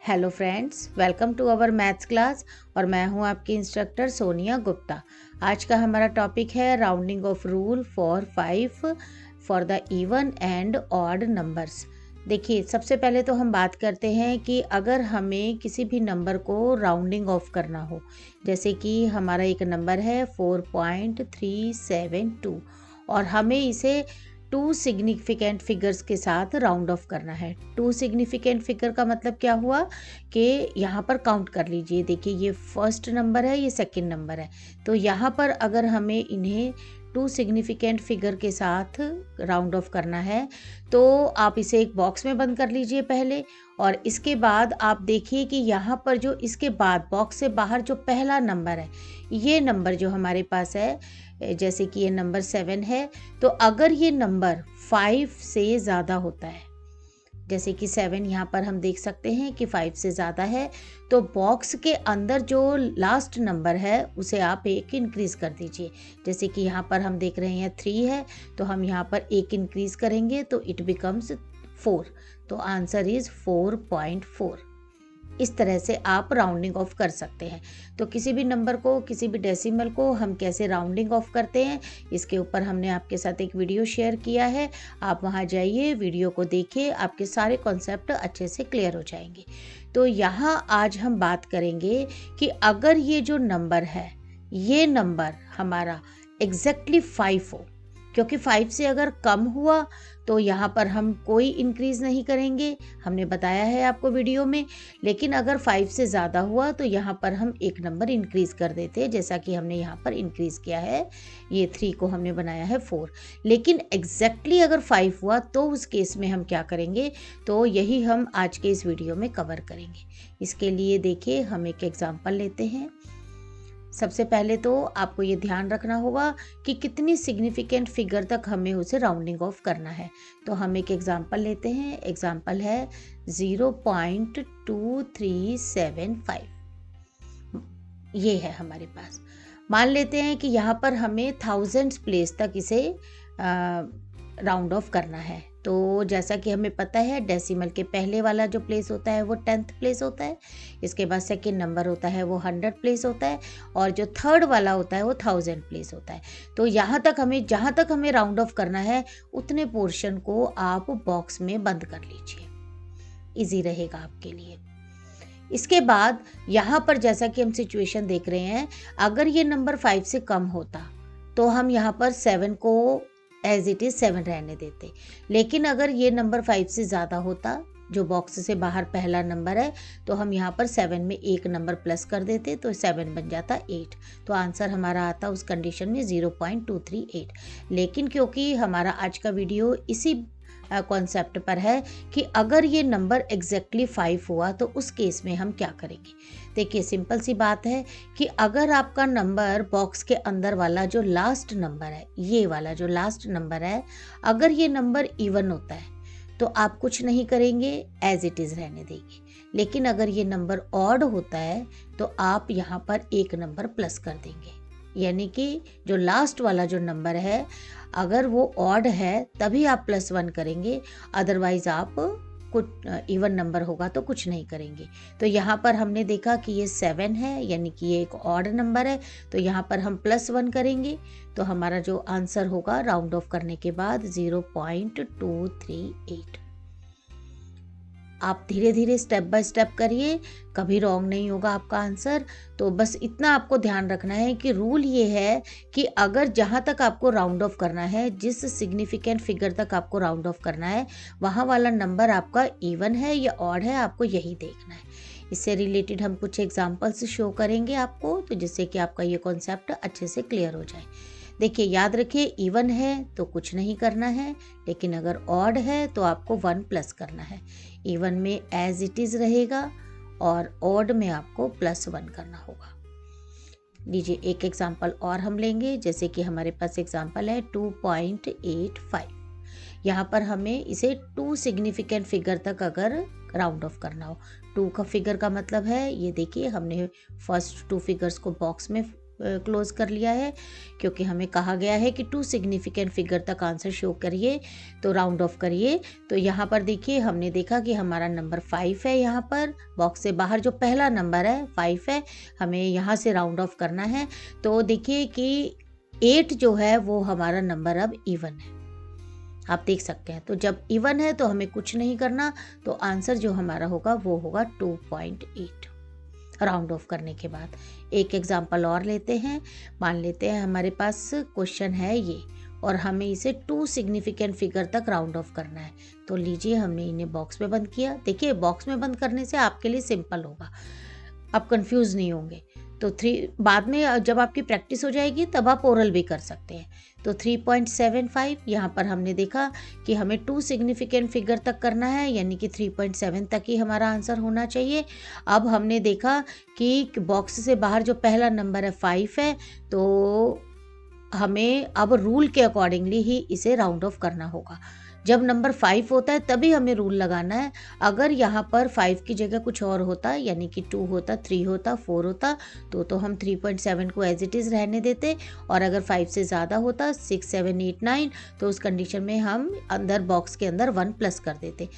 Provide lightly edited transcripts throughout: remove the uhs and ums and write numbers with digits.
Hello friends, welcome to our maths class. और मैं हूं आपकी इंस्ट्रक्टर सोनिया गुप्ता। आज का हमारा टॉपिक है rounding off rule for 5 for the even and odd numbers. देखिए, सबसे पहले तो हम बात करते हैं कि अगर हमें किसी भी नंबर को राउंडिंग ऑफ करना हो, जैसे कि हमारा एक नंबर है 4.372 और हमें इसे टू सिग्निफिकेंट फिगर्स के साथ राउंड ऑफ करना है। टू सिग्निफिकेंट फिगर का मतलब क्या हुआ कि यहाँ पर काउंट कर लीजिए। देखिए, ये फर्स्ट नंबर है, ये सेकंड नंबर है। तो यहाँ पर अगर हमें इन्हें टू सिग्निफिकेंट फिगर के साथ राउंड ऑफ करना है तो आप इसे एक बॉक्स में बंद कर लीजिए पहले। और इसके बाद आप देखिए कि यहाँ पर जो इसके बाद बॉक्स से बाहर जो पहला नंबर है, ये नंबर जो हमारे पास है, जैसे कि ये नंबर 7 है, तो अगर ये नंबर 5 से ज़्यादा होता है, जैसे कि 7 यहाँ पर हम देख सकते हैं कि 5 से ज़्यादा है, तो बॉक्स के अंदर जो लास्ट नंबर है उसे आप एक इंक्रीज़ कर दीजिए। जैसे कि यहाँ पर हम देख रहे हैं 3 है, तो हम यहाँ पर एक इंक्रीज़ करेंगे तो इट बिकम्स 4। तो आंसर इज़ 4.4। इस तरह से आप राउंडिंग ऑफ कर सकते हैं। तो किसी भी नंबर को, किसी भी डेसिमल को हम कैसे राउंडिंग ऑफ करते हैं, इसके ऊपर हमने आपके साथ एक वीडियो शेयर किया है। आप वहां जाइए, वीडियो को देखिए, आपके सारे कॉन्सेप्ट अच्छे से क्लियर हो जाएंगे। तो यहाँ आज हम बात करेंगे कि अगर ये जो नंबर है, ये नंबर हमारा एग्जैक्टली 5 हो, क्योंकि 5 से अगर कम हुआ तो यहाँ पर हम कोई इंक्रीज़ नहीं करेंगे, हमने बताया है आपको वीडियो में। लेकिन अगर 5 से ज़्यादा हुआ तो यहाँ पर हम एक नंबर इंक्रीज़ कर देते हैं, जैसा कि हमने यहाँ पर इंक्रीज़ किया है। ये 3 को हमने बनाया है 4। लेकिन एग्जैक्टली अगर 5 हुआ तो उस केस में हम क्या करेंगे, तो यही हम आज के इस वीडियो में कवर करेंगे। इसके लिए देखिए, हम एक एग्जाम्पल लेते हैं। सबसे पहले तो आपको ये ध्यान रखना होगा कि कितनी सिग्निफिकेंट फिगर तक हमें उसे राउंडिंग ऑफ करना है। तो हम एक एग्जांपल लेते हैं। एग्जांपल है 0.2375। ये है हमारे पास। मान लेते हैं कि यहाँ पर हमें थाउजेंड्स प्लेस तक इसे राउंड ऑफ करना है। तो जैसा कि हमें पता है, डेसिमल के पहले वाला जो प्लेस होता है वो 10th प्लेस होता है। इसके बाद सेकंड नंबर होता है वो 100 प्लेस होता है, और जो थर्ड वाला होता है वो 1000 प्लेस होता है। तो यहाँ तक हमें, जहाँ तक हमें राउंड ऑफ करना है, उतने पोर्शन को आप बॉक्स में बंद कर लीजिए, इजी रहेगा आपके लिए। इसके बाद यहाँ पर जैसा कि हम सिचुएशन देख रहे हैं, अगर ये नंबर 5 से कम होता तो हम यहाँ पर 7 को एज इट इज़ 7 रहने देते। लेकिन अगर ये नंबर 5 से ज़्यादा होता, जो बॉक्स से बाहर पहला नंबर है, तो हम यहाँ पर 7 में एक नंबर प्लस कर देते, तो 7 बन जाता 8। तो आंसर हमारा आता उस कंडीशन में 0.238। लेकिन क्योंकि हमारा आज का वीडियो इसी कॉन्सेप्ट पर है कि अगर ये नंबर एग्जैक्टली 5 हुआ तो उस केस में हम क्या करेंगे। देखिए, सिंपल सी बात है कि अगर आपका नंबर बॉक्स के अंदर वाला जो लास्ट नंबर है, ये वाला जो लास्ट नंबर है, अगर ये नंबर इवन होता है तो आप कुछ नहीं करेंगे, एज इट इज़ रहने देंगे। लेकिन अगर ये नंबर ऑड होता है तो आप यहाँ पर एक नंबर प्लस कर देंगे। यानी कि जो लास्ट वाला जो नंबर है, अगर वो ऑड है तभी आप +1 करेंगे, अदरवाइज आप कुछ इवन नंबर होगा तो कुछ नहीं करेंगे। तो यहाँ पर हमने देखा कि ये 7 है, यानी कि ये एक ऑड नंबर है, तो यहाँ पर हम +1 करेंगे। तो हमारा जो आंसर होगा राउंड ऑफ करने के बाद 0.238। आप धीरे धीरे स्टेप बाय स्टेप करिए, कभी रॉन्ग नहीं होगा आपका आंसर। तो बस इतना आपको ध्यान रखना है कि रूल ये है कि अगर जहाँ तक आपको राउंड ऑफ करना है, जिस सिग्निफिकेंट फिगर तक आपको राउंड ऑफ करना है, वहाँ वाला नंबर आपका इवन है या ऑड है, आपको यही देखना है। इससे रिलेटेड हम कुछ एग्जाम्पल्स शो करेंगे आपको, तो जिससे कि आपका ये कॉन्सेप्ट अच्छे से क्लियर हो जाए। देखिए, याद रखिए, इवन है तो कुछ नहीं करना है, लेकिन अगर ऑड है तो आपको 1 प्लस करना है। इवन में एज इट इज़ रहेगा और ऑड में आपको +1 करना होगा। लीजिए, एक एग्जांपल और हम लेंगे। जैसे कि हमारे पास एग्जांपल है 2.85। यहाँ पर हमें इसे 2 सिग्निफिकेंट फिगर तक अगर राउंड ऑफ करना हो। 2 का फिगर का मतलब है, ये देखिए, हमने फर्स्ट 2 फिगर्स को बॉक्स में क्लोज कर लिया है, क्योंकि हमें कहा गया है कि 2 सिग्निफिकेंट फिगर तक आंसर शो करिए, तो राउंड ऑफ करिए। तो यहाँ पर देखिए हमने देखा कि हमारा नंबर 5 है, यहाँ पर बॉक्स से बाहर जो पहला नंबर है 5 है, हमें यहाँ से राउंड ऑफ करना है। तो देखिए कि 8 जो है वो हमारा नंबर अब इवन है, आप देख सकते हैं। तो जब इवन है तो हमें कुछ नहीं करना, तो आंसर जो हमारा होगा वो होगा 2.8 राउंड ऑफ करने के बाद। एक एग्जांपल और लेते हैं। मान लेते हैं हमारे पास क्वेश्चन है ये, और हमें इसे 2 सिग्निफिकेंट फिगर तक राउंड ऑफ करना है। तो लीजिए हमने इन्हें बॉक्स में बंद किया। देखिए बॉक्स में बंद करने से आपके लिए सिंपल होगा, आप कंफ्यूज नहीं होंगे। तो 3 बाद में जब आपकी प्रैक्टिस हो जाएगी तब आप ओरल भी कर सकते हैं। तो 3.75 यहाँ पर हमने देखा कि हमें 2 सिग्निफिकेंट फिगर तक करना है, यानी कि 3.7 तक ही हमारा आंसर होना चाहिए। अब हमने देखा कि बॉक्स से बाहर जो पहला नंबर है 5 है, तो हमें अब रूल के अकॉर्डिंगली ही इसे राउंड ऑफ करना होगा। जब नंबर 5 होता है तभी हमें रूल लगाना है। अगर यहाँ पर 5 की जगह कुछ और होता, यानी कि 2 होता, 3 होता, 4 होता, तो हम 3.7 को एज इट इज़ रहने देते। और अगर 5 से ज़्यादा होता, 6, 7, 8, 9, तो उस कंडीशन में हम अंदर बॉक्स के अंदर 1 प्लस कर देते।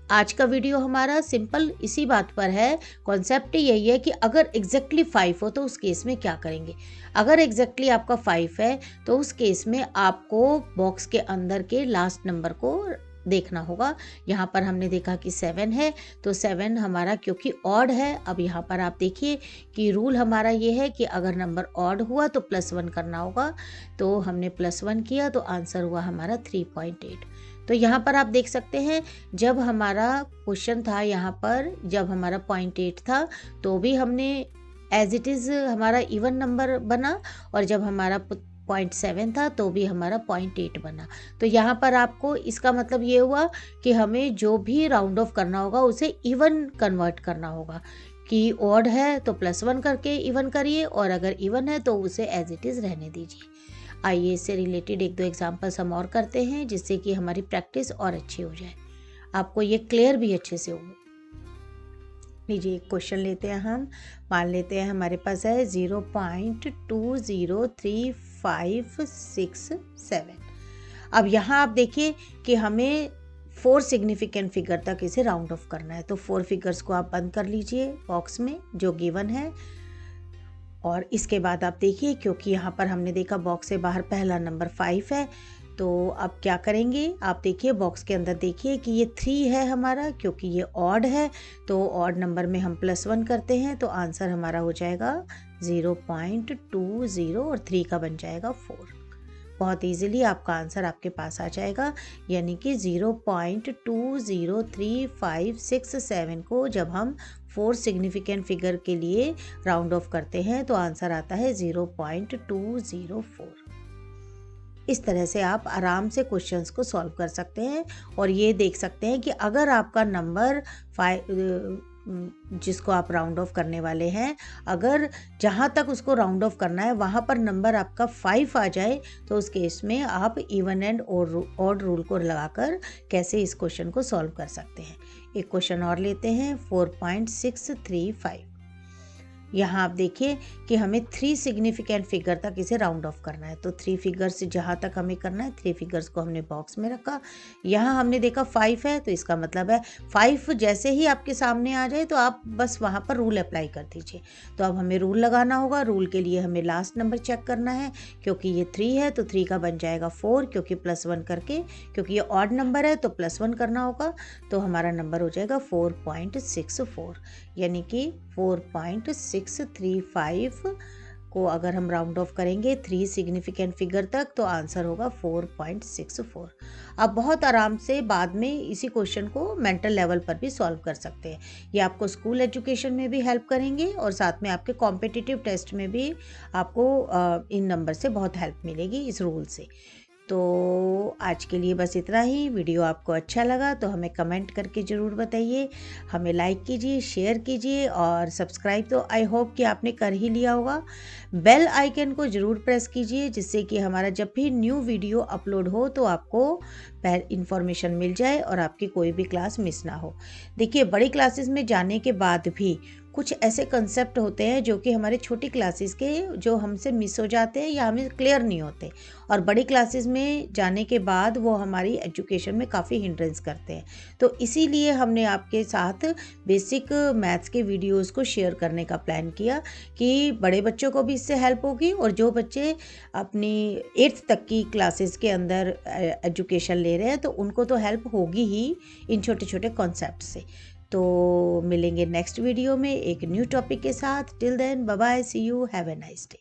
आज का वीडियो हमारा सिंपल इसी बात पर है। कॉन्सेप्ट यही है कि अगर एग्जैक्टली 5 हो तो उस केस में क्या करेंगे। अगर एग्जैक्टली आपका 5 है तो उस केस में आपको बॉक्स के अंदर के लास्ट नंबर को देखना होगा। यहाँ पर हमने देखा कि 7 है, तो 7 हमारा क्योंकि ऑड है। अब यहाँ पर आप देखिए कि रूल हमारा ये है कि अगर नंबर ऑड हुआ तो +1 करना होगा। तो हमने +1 किया तो आंसर हुआ हमारा 3.8। तो यहाँ पर आप देख सकते हैं जब हमारा क्वेश्चन था, यहाँ पर जब हमारा 0.8 था तो भी हमने एज इट इज़ हमारा इवन नंबर बना, और जब हमारा 0.7 था तो भी हमारा 0.8 बना। तो यहाँ पर आपको इसका मतलब ये हुआ कि हमें जो भी राउंड ऑफ करना होगा उसे इवन कन्वर्ट करना होगा। कि ऑड है तो +1 करके इवन करिए, और अगर इवन है तो उसे एज इट इज़ रहने दीजिए। आइए इससे रिलेटेड 1-2 एग्जाम्पल्स हम और करते हैं, जिससे कि हमारी प्रैक्टिस और अच्छी हो जाए, आपको ये क्लियर भी अच्छे से हो। लीजिए एक क्वेश्चन लेते हैं हम। मान लेते हैं हमारे पास है 0.203567। अब यहाँ आप देखिए कि हमें 4 सिग्निफिकेंट फिगर तक इसे राउंड ऑफ करना है। तो 4 फिगर्स को आप बंद कर लीजिए बॉक्स में जो गिवन है। और इसके बाद आप देखिए, क्योंकि यहाँ पर हमने देखा बॉक्स से बाहर पहला नंबर 5 है, तो अब क्या करेंगे। आप देखिए बॉक्स के अंदर देखिए कि ये 3 है हमारा, क्योंकि ये ऑड है तो ऑड नंबर में हम +1 करते हैं, तो आंसर हमारा हो जाएगा 0.20 और 3 का बन जाएगा 4। बहुत इजीली आपका आंसर आपके पास आ जाएगा, यानी कि 0.203567 को जब हम 4 सिग्निफिकेंट फिगर के लिए राउंड ऑफ करते हैं तो आंसर आता है 0.204। इस तरह से आप आराम से क्वेश्चंस को सॉल्व कर सकते हैं। और ये देख सकते हैं कि अगर आपका नंबर 5 जिसको आप राउंड ऑफ करने वाले हैं, अगर जहाँ तक उसको राउंड ऑफ करना है वहाँ पर नंबर आपका 5 आ जाए, तो उस केस में आप इवन एंड ऑड रूल को लगाकर कैसे इस क्वेश्चन को सॉल्व कर सकते हैं। एक क्वेश्चन और लेते हैं 4.635। यहाँ आप देखिए कि हमें 3 सिग्निफिकेंट फिगर तक इसे राउंड ऑफ करना है। तो 3 फिगर्स जहाँ तक हमें करना है, 3 फिगर्स को हमने बॉक्स में रखा। यहाँ हमने देखा 5 है, तो इसका मतलब है 5 जैसे ही आपके सामने आ जाए तो आप बस वहाँ पर रूल अप्लाई कर दीजिए। तो अब हमें रूल लगाना होगा। रूल के लिए हमें लास्ट नंबर चेक करना है। क्योंकि ये 3 है तो 3 का बन जाएगा 4, क्योंकि +1 करके, क्योंकि ये ऑड नंबर है तो +1 करना होगा, तो हमारा नंबर हो जाएगा 4.64, यानी कि 4.635 को अगर हम राउंड ऑफ करेंगे 3 सिग्निफिकेंट फिगर तक तो आंसर होगा 4.64। आप बहुत आराम से बाद में इसी क्वेश्चन को मेंटल लेवल पर भी सॉल्व कर सकते हैं। ये आपको स्कूल एजुकेशन में भी हेल्प करेंगे और साथ में आपके कॉम्पिटिटिव टेस्ट में भी आपको इन नंबर से बहुत हेल्प मिलेगी इस रूल से। तो आज के लिए बस इतना ही। वीडियो आपको अच्छा लगा तो हमें कमेंट करके ज़रूर बताइए, हमें लाइक कीजिए, शेयर कीजिए और सब्सक्राइब तो आई होप कि आपने कर ही लिया होगा। बेल आइकन को ज़रूर प्रेस कीजिए, जिससे कि हमारा जब भी न्यू वीडियो अपलोड हो तो आपको इन्फॉर्मेशन मिल जाए और आपकी कोई भी क्लास मिस ना हो। देखिए बड़ी क्लासेस में जाने के बाद भी कुछ ऐसे कंसेप्ट होते हैं जो कि हमारे छोटी क्लासेस के जो हमसे मिस हो जाते हैं या हमें क्लियर नहीं होते, और बड़ी क्लासेस में जाने के बाद वो हमारी एजुकेशन में काफ़ी हिंड्रेंस करते हैं। तो इसीलिए हमने आपके साथ बेसिक मैथ्स के वीडियोस को शेयर करने का प्लान किया कि बड़े बच्चों को भी इससे हेल्प होगी, और जो बच्चे अपनी 8th तक की क्लासेस के अंदर एजुकेशन ले रहे हैं तो उनको तो हेल्प होगी ही इन छोटे छोटे कॉन्सेप्ट से। तो मिलेंगे नेक्स्ट वीडियो में एक न्यू टॉपिक के साथ। Till then bye bye, see you, have a nice day.